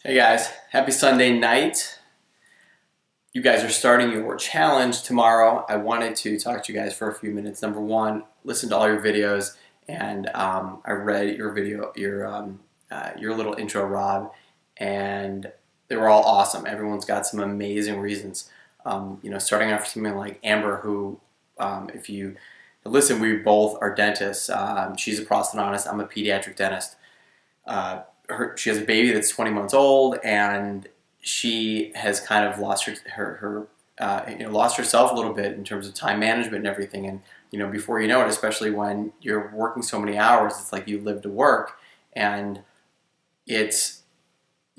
Hey guys, happy Sunday night. You guys are starting your challenge tomorrow. I wanted to talk to you guys for a few minutes. Number one, listen to all your videos, and I read your video, your little intro, Rob, and they were all awesome. Everyone's got some amazing reasons. Starting off with something like Amber, who, if you listen, we both are dentists. She's a prosthodontist. I'm a pediatric dentist. She has a baby that's 20 months old, and she has kind of lost lost herself a little bit in terms of time management and everything. And before you know it, especially when you're working so many hours, it's like you live to work, and it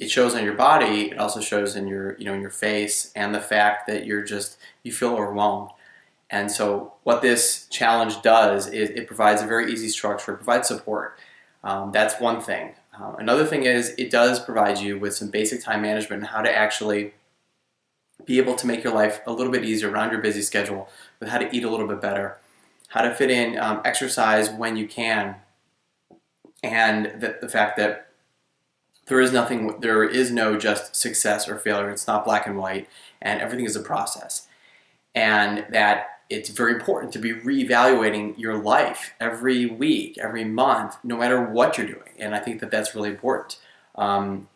shows on your body. It also shows in your in your face, and the fact that you feel overwhelmed. And so what this challenge does is it provides a very easy structure. It provides support. That's one thing. Another thing is it does provide you with some basic time management and how to actually be able to make your life a little bit easier around your busy schedule, with how to eat a little bit better, how to fit in exercise when you can, and the fact that there is no just success or failure. It's not black and white, and everything is a process. And that it's very important to be reevaluating your life every week, every month, no matter what you're doing. And I think that that's really important. I'll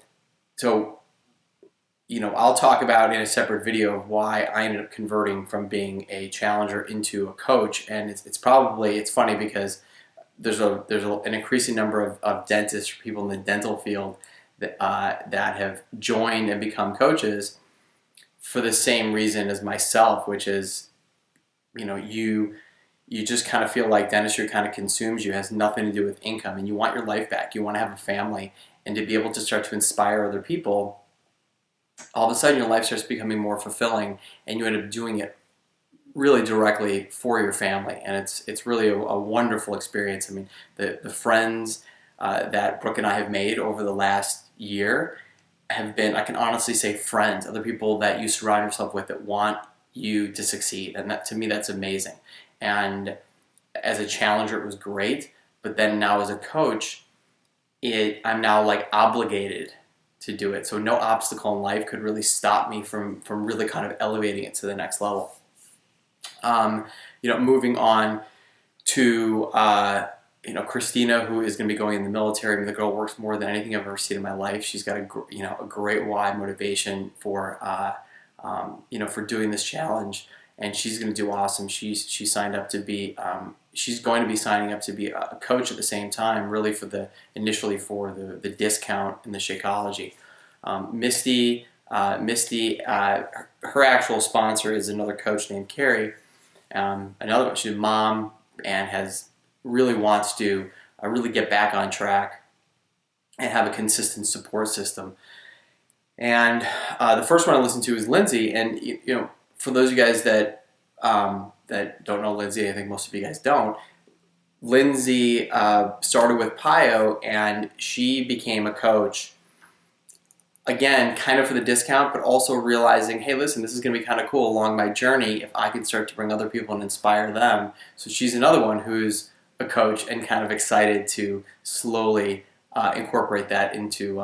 talk about in a separate video of why I ended up converting from being a challenger into a coach. And it's funny because there's an increasing number of dentists, people in the dental field that have joined and become coaches for the same reason as myself, which is, you just kind of feel like dentistry kind of consumes you, has nothing to do with income, and you want your life back. You want to have a family, and to be able to start to inspire other people, all of a sudden your life starts becoming more fulfilling, and you end up doing it really directly for your family. And it's really a wonderful experience. I mean, the friends that Brooke and I have made over the last year have been, I can honestly say, friends, other people that you surround yourself with that want you to succeed. And that, to me, that's amazing. And as a challenger, it was great. But then now as a coach, I'm now like obligated to do it. So no obstacle in life could really stop me from really kind of elevating it to the next level. Moving on to Christina, who is going to be going in the military. I mean, the girl works more than anything I've ever seen in my life. She's got a great why motivation for doing this challenge, and she's going to do awesome. She signed up to be she's going to be signing up to be a coach at the same time, really initially for the discount in the Shakeology. Misty, her actual sponsor is another coach named Carrie. Another one, she's a mom and really wants to really get back on track and have a consistent support system. And the first one I listened to is Lindsay. And for those of you guys that don't know Lindsay, I think most of you guys don't. Lindsay started with Pio, and she became a coach. Again, kind of for the discount, but also realizing, hey, listen, this is going to be kind of cool along my journey if I can start to bring other people and inspire them. So she's another one who's a coach and kind of excited to slowly incorporate that into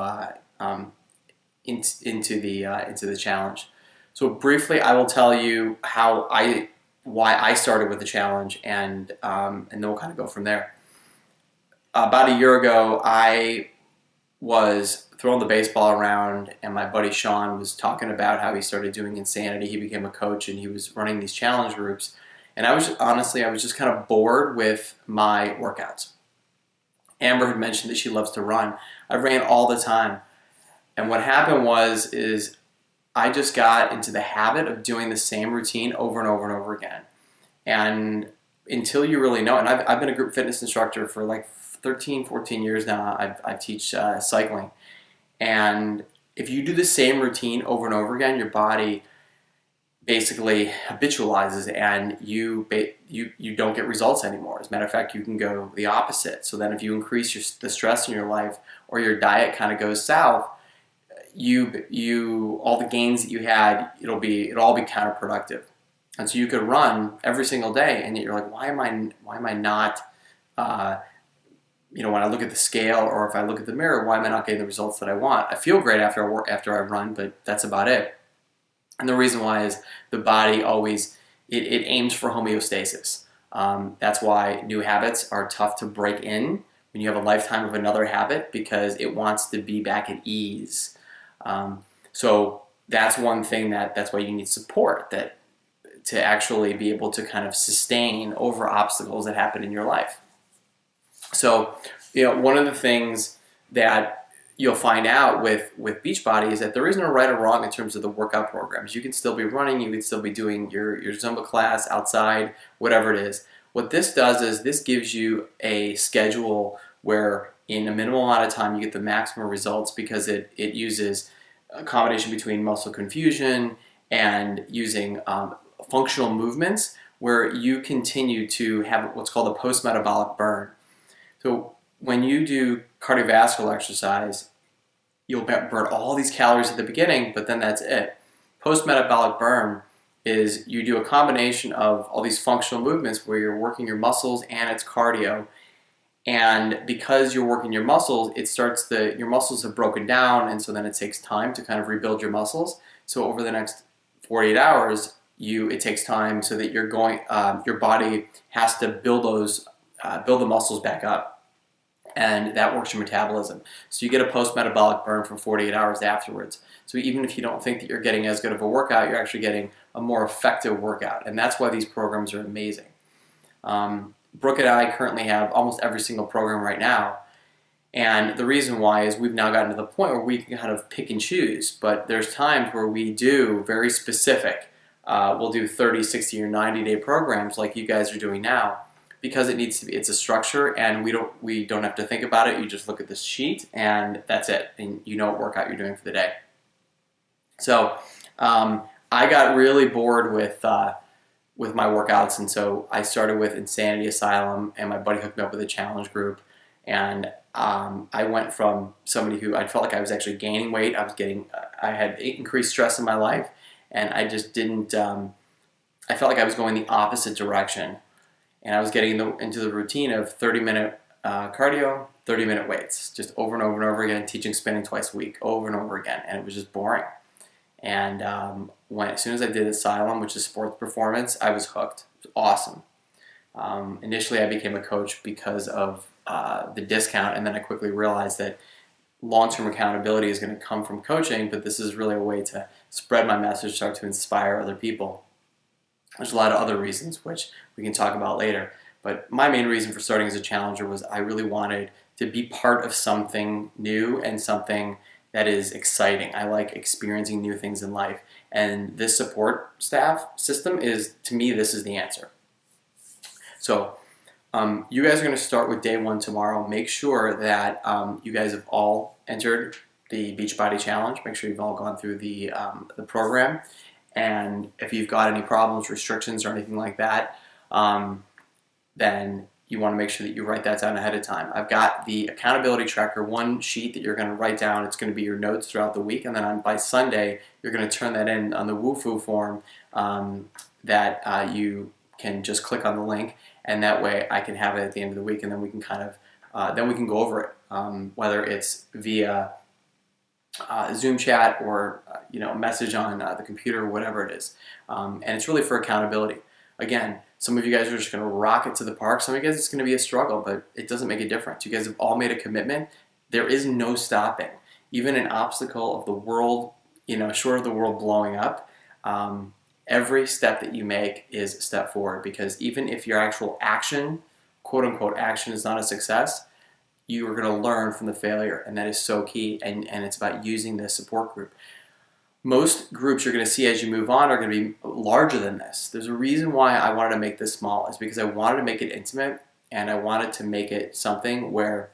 the challenge. So briefly, I will tell you why I started with the challenge, and then we'll kind of go from there. About a year ago, I was throwing the baseball around, and my buddy Sean was talking about how he started doing Insanity. He became a coach, and he was running these challenge groups. And I was just kind of bored with my workouts. Amber had mentioned that she loves to run. I ran all the time. And what happened is I just got into the habit of doing the same routine over and over and over again. And until you really know, and I've been a group fitness instructor for like 13, 14 years now. I teach cycling. And if you do the same routine over and over again, your body basically habitualizes, and you don't get results anymore. As a matter of fact, you can go the opposite. So then if you increase the stress in your life, or your diet kind of goes south, all the gains that you had, it'll all be counterproductive. And so you could run every single day, and yet you're like, why am I not when I look at the scale or if I look at the mirror, why am I not getting the results that I want? I feel great after I run, but that's about it. And the reason why is the body always, it aims for homeostasis. That's why new habits are tough to break in when you have a lifetime of another habit, because it wants to be back at ease. So that's one thing that's why you need support, that to actually be able to kind of sustain over obstacles that happen in your life. So, one of the things that you'll find out with Beachbody is that there is no right or wrong in terms of the workout programs. You can still be running, you can still be doing your Zumba class outside, whatever it is. What this does is this gives you a schedule where in a minimal amount of time you get the maximum results, because it uses a combination between muscle confusion and using functional movements, where you continue to have what's called a post-metabolic burn. So when you do cardiovascular exercise, you'll burn all these calories at the beginning, but then that's it. Post-metabolic burn is you do a combination of all these functional movements where you're working your muscles and it's cardio. And because you're working your muscles, your muscles have broken down, and so then it takes time to kind of rebuild your muscles. So over the next 48 hours, it takes time so that your body has to build the muscles back up. And that works your metabolism. So you get a post-metabolic burn for 48 hours afterwards. So even if you don't think that you're getting as good of a workout, you're actually getting a more effective workout. And that's why these programs are amazing. Brooke and I currently have almost every single program right now. And the reason why is we've now gotten to the point where we can kind of pick and choose. But there's times where we do very specific. We'll do 30, 60, or 90-day programs like you guys are doing now, because it's a structure, and we don't have to think about it. You just look at this sheet and that's it, and you know what workout you're doing for the day. So I got really bored with my workouts, and so I started with Insanity Asylum, and my buddy hooked me up with a challenge group, and I went from somebody who I felt like I was actually gaining weight. I had increased stress in my life, and I just didn't. I felt like I was going the opposite direction. And I was getting into the routine of 30-minute cardio, 30-minute weights, just over and over and over again, teaching spinning twice a week, over and over again, and it was just boring. And as soon as I did Asylum, which is sports performance, I was hooked. It was awesome. Initially, I became a coach because of the discount, and then I quickly realized that long-term accountability is going to come from coaching, but this is really a way to spread my message, start to inspire other people. There's a lot of other reasons, which we can talk about later. But my main reason for starting as a challenger was I really wanted to be part of something new and something that is exciting. I like experiencing new things in life. And this support staff system to me, this is the answer. So you guys are going to start with day 1 tomorrow. Make sure that you guys have all entered the Beachbody Challenge. Make sure you've all gone through the program. And if you've got any problems, restrictions, or anything like that, then you want to make sure that you write that down ahead of time. I've got the accountability tracker, one sheet that you're going to write down. It's going to be your notes throughout the week. And then by Sunday, you're going to turn that in on the WooFoo form that you can just click on the link. And that way I can have it at the end of the week, and then we can then we can go over it, whether it's via Zoom chat or a message on the computer or whatever it is. And it's really for accountability. Again, some of you guys are just going to rock it to the park. Some of you guys it's going to be a struggle, but it doesn't make a difference. You guys have all made a commitment. There is no stopping. Even an obstacle of the world, short of the world blowing up, every step that you make is a step forward, because even if your actual action, quote unquote action, is not a success, you are going to learn from the failure, and that is so key, and it's about using this support group. Most groups you're going to see as you move on are going to be larger than this. There's a reason why I wanted to make this small. It's because I wanted to make it intimate, and I wanted to make it something where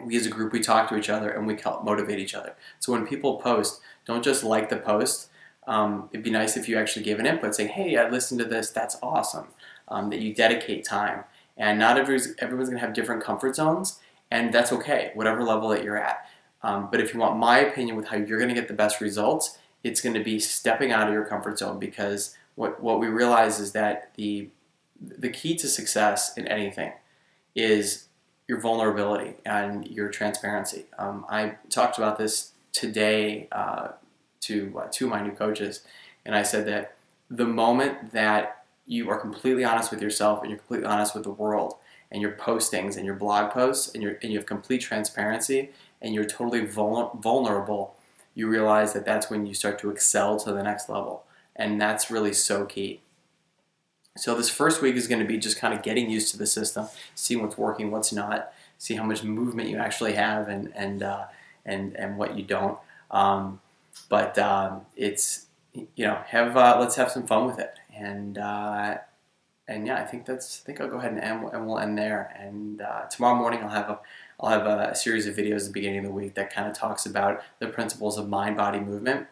we as a group, we talk to each other and we help motivate each other. So when people post, don't just like the post. It'd be nice if you actually gave an input, saying, hey, I listened to this, that's awesome. That you dedicate time. And not everyone's going to have different comfort zones, and that's okay, whatever level that you're at. But if you want my opinion with how you're going to get the best results, it's going to be stepping out of your comfort zone, because what we realize is that the key to success in anything is your vulnerability and your transparency. I talked about this today to two of my new coaches, and I said that the moment that you are completely honest with yourself and you're completely honest with the world and your postings and your blog posts and you have complete transparency and you're totally vulnerable, you realize that that's when you start to excel to the next level, and that's really so key. So this first week is going to be just kind of getting used to the system, seeing what's working, what's not, see how much movement you actually have, and what you don't. It's, you know, let's have some fun with it, and yeah, I think I'll go ahead and we'll end there. And tomorrow morning I'll have a series of videos at the beginning of the week that kind of talks about the principles of mind-body movement,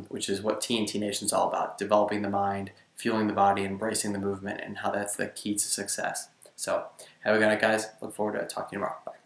which is what TNT Nation is all about: developing the mind, fueling the body, embracing the movement, and how that's the key to success. So have a good night, guys. Look forward to talking to you tomorrow. Bye.